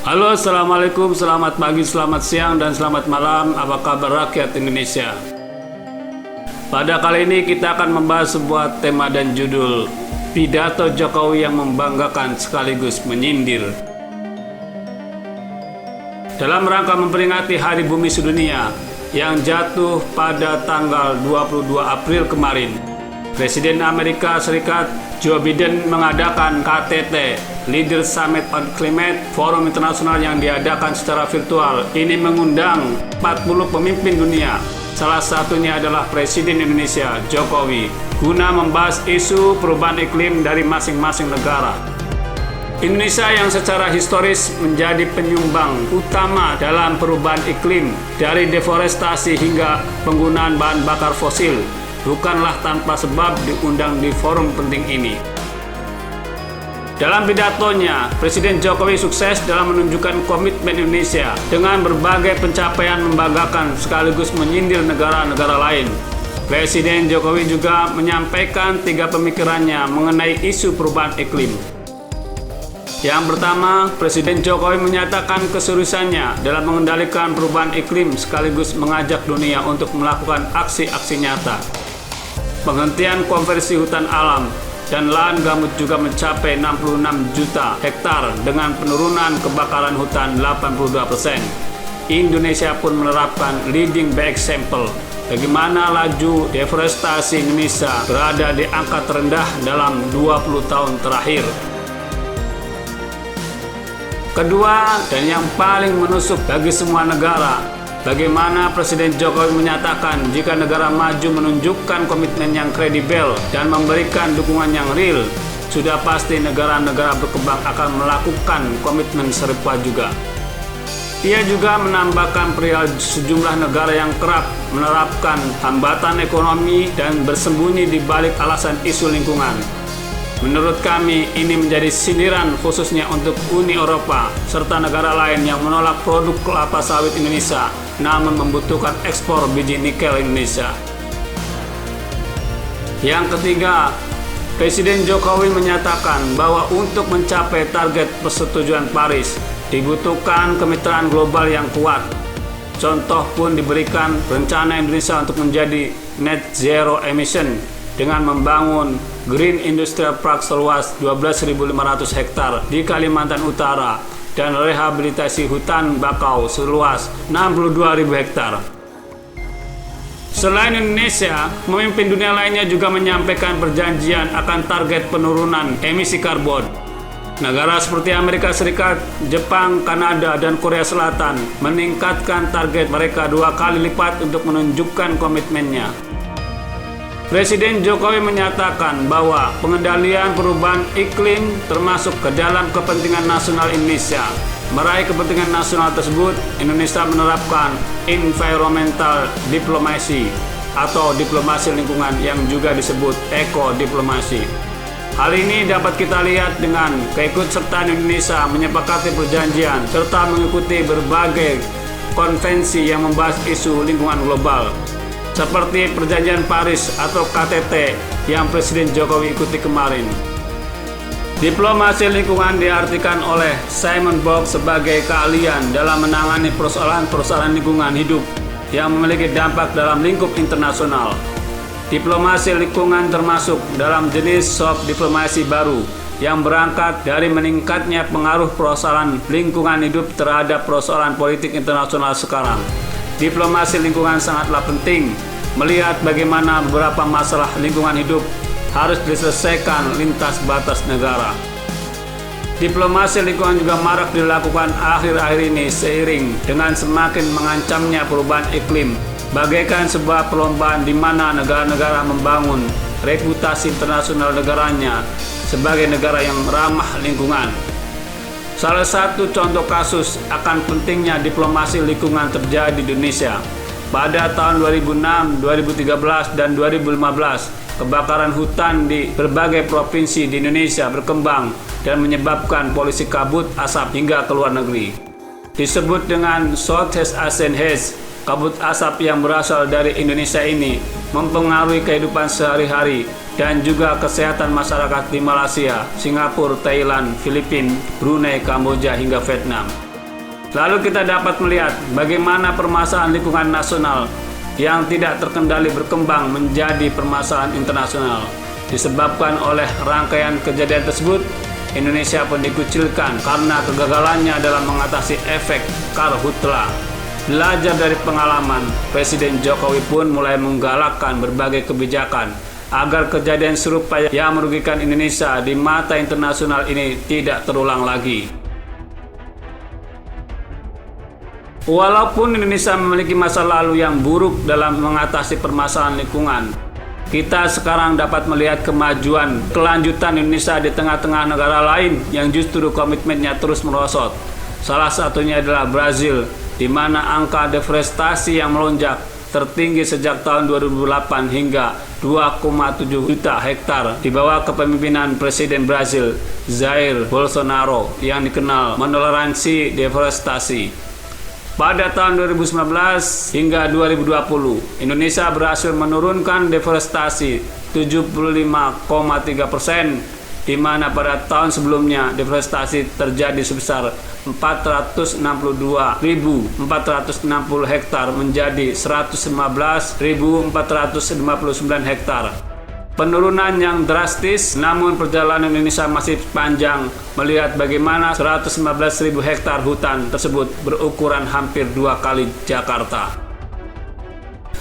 Halo, Assalamualaikum, selamat pagi, selamat siang, dan selamat malam. Apa kabar rakyat Indonesia? Pada kali ini kita akan membahas sebuah tema dan judul Pidato Jokowi yang membanggakan sekaligus menyindir. Dalam rangka memperingati Hari Bumi Sedunia yang jatuh pada tanggal 22 April kemarin, Presiden Amerika Serikat Joe Biden mengadakan KTT Leader Summit on Climate, forum internasional yang diadakan secara virtual. Ini mengundang 40 pemimpin dunia, salah satunya adalah Presiden Indonesia Jokowi, guna membahas isu perubahan iklim dari masing-masing negara. Indonesia yang secara historis menjadi penyumbang utama dalam perubahan iklim, dari deforestasi hingga penggunaan bahan bakar fosil, bukanlah tanpa sebab diundang di forum penting ini. Dalam pidatonya, Presiden Jokowi sukses dalam menunjukkan komitmen Indonesia dengan berbagai pencapaian membanggakan sekaligus menyindir negara-negara lain. Presiden Jokowi juga menyampaikan 3 pemikirannya mengenai isu perubahan iklim. Yang pertama, Presiden Jokowi menyatakan keseriusannya dalam mengendalikan perubahan iklim sekaligus mengajak dunia untuk melakukan aksi-aksi nyata. Penghentian konversi hutan alam dan lahan gambut juga mencapai 66 juta hektar dengan penurunan kebakaran hutan 82%. Indonesia pun menerapkan leading by example bagaimana laju deforestasi Indonesia berada di angka terendah dalam 20 tahun terakhir. Kedua, dan yang paling menusuk bagi semua negara, bagaimana Presiden Jokowi menyatakan jika negara maju menunjukkan komitmen yang kredibel dan memberikan dukungan yang real, sudah pasti negara-negara berkembang akan melakukan komitmen serupa juga. Ia juga menambahkan perihal sejumlah negara yang kerap menerapkan hambatan ekonomi dan bersembunyi di balik alasan isu lingkungan. Menurut kami, ini menjadi sindiran khususnya untuk Uni Eropa serta negara lain yang menolak produk kelapa sawit Indonesia namun membutuhkan ekspor biji nikel Indonesia. Yang ketiga, Presiden Jokowi menyatakan bahwa untuk mencapai target persetujuan Paris dibutuhkan kemitraan global yang kuat. Contoh pun diberikan rencana Indonesia untuk menjadi net zero emission dengan membangun Green Industrial Park seluas 12.500 hektar di Kalimantan Utara dan rehabilitasi hutan bakau seluas 62.000 hektar. Selain Indonesia, pemimpin dunia lainnya juga menyampaikan perjanjian akan target penurunan emisi karbon. Negara seperti Amerika Serikat, Jepang, Kanada, dan Korea Selatan meningkatkan target mereka 2 kali lipat untuk menunjukkan komitmennya. Presiden Jokowi menyatakan bahwa pengendalian perubahan iklim termasuk ke dalam kepentingan nasional Indonesia. Meraih kepentingan nasional tersebut, Indonesia menerapkan environmental diplomasi atau diplomasi lingkungan yang juga disebut ekodiplomasi. Hal ini dapat kita lihat dengan keikutsertaan Indonesia menyepakati perjanjian serta mengikuti berbagai konvensi yang membahas isu lingkungan global, seperti Perjanjian Paris atau KTT yang Presiden Jokowi ikuti kemarin. Diplomasi lingkungan diartikan oleh Simon Borg sebagai keahlian dalam menangani persoalan-persoalan lingkungan hidup yang memiliki dampak dalam lingkup internasional. Diplomasi lingkungan termasuk dalam jenis soft diplomasi baru yang berangkat dari meningkatnya pengaruh persoalan lingkungan hidup terhadap persoalan politik internasional sekarang. Diplomasi lingkungan sangatlah penting melihat bagaimana beberapa masalah lingkungan hidup harus diselesaikan lintas batas negara. Diplomasi lingkungan juga marak dilakukan akhir-akhir ini seiring dengan semakin mengancamnya perubahan iklim, bagaikan sebuah perlombaan di mana negara-negara membangun reputasi internasional negaranya sebagai negara yang ramah lingkungan. Salah satu contoh kasus akan pentingnya diplomasi lingkungan terjadi di Indonesia. Pada tahun 2006, 2013, dan 2015, kebakaran hutan di berbagai provinsi di Indonesia berkembang dan menyebabkan polusi kabut asap hingga ke luar negeri. Disebut dengan Southeast Asian Haze, kabut asap yang berasal dari Indonesia ini mempengaruhi kehidupan sehari-hari dan juga kesehatan masyarakat di Malaysia, Singapura, Thailand, Filipina, Brunei, Kamboja, hingga Vietnam. Lalu kita dapat melihat bagaimana permasalahan lingkungan nasional yang tidak terkendali berkembang menjadi permasalahan internasional. Disebabkan oleh rangkaian kejadian tersebut, Indonesia pun dikucilkan karena kegagalannya dalam mengatasi efek karhutla. Belajar dari pengalaman, Presiden Jokowi pun mulai menggalakkan berbagai kebijakan agar kejadian serupa yang merugikan Indonesia di mata internasional ini tidak terulang lagi. Walaupun Indonesia memiliki masa lalu yang buruk dalam mengatasi permasalahan lingkungan, kita sekarang dapat melihat kemajuan kelanjutan Indonesia di tengah-tengah negara lain yang justru komitmennya terus merosot. Salah satunya adalah Brazil, di mana angka deforestasi yang melonjak tertinggi sejak tahun 2008 hingga 2,7 juta hektar di bawah kepemimpinan Presiden Brazil Jair Bolsonaro yang dikenal menoleransi deforestasi. Pada tahun 2019 hingga 2020, Indonesia berhasil menurunkan deforestasi 75,3%, di mana pada tahun sebelumnya deforestasi terjadi sebesar 462.460 hektar menjadi 115.459 hektar. Penurunan yang drastis, namun perjalanan Indonesia masih panjang melihat bagaimana 115.000 hektar hutan tersebut berukuran hampir 2 kali Jakarta.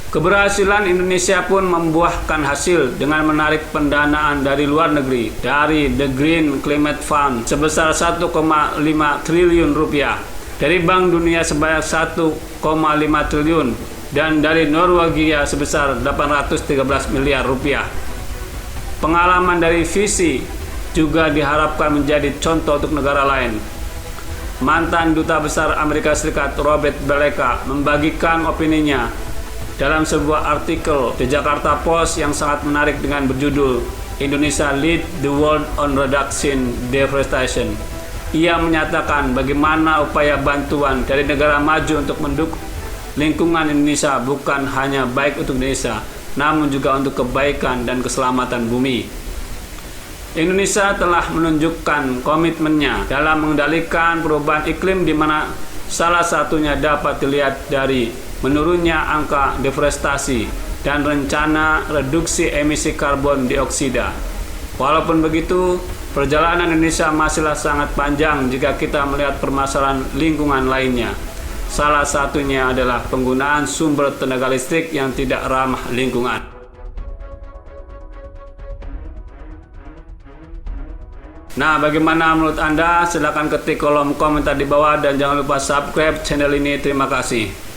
Keberhasilan Indonesia pun membuahkan hasil dengan menarik pendanaan dari luar negeri dari The Green Climate Fund sebesar 1,5 triliun rupiah, dari Bank Dunia sebanyak 1,5 triliun, dan dari Norwegia sebesar 813 miliar rupiah. Pengalaman dari visi juga diharapkan menjadi contoh untuk negara lain. Mantan Duta Besar Amerika Serikat Robert Beleka membagikan opininya dalam sebuah artikel di Jakarta Post yang sangat menarik dengan berjudul Indonesia Lead the World on Reduction Deforestation. Ia menyatakan bagaimana upaya bantuan dari negara maju untuk mendukung lingkungan Indonesia bukan hanya baik untuk Indonesia, namun juga untuk kebaikan dan keselamatan bumi. Indonesia telah menunjukkan komitmennya dalam mengendalikan perubahan iklim, di mana salah satunya dapat dilihat dari menurunnya angka deforestasi dan rencana reduksi emisi karbon dioksida. Walaupun begitu, perjalanan Indonesia masihlah sangat panjang jika kita melihat permasalahan lingkungan lainnya. Salah satunya adalah penggunaan sumber tenaga listrik yang tidak ramah lingkungan. Nah, bagaimana menurut Anda? Silahkan ketik kolom komentar di bawah dan jangan lupa subscribe channel ini. Terima kasih.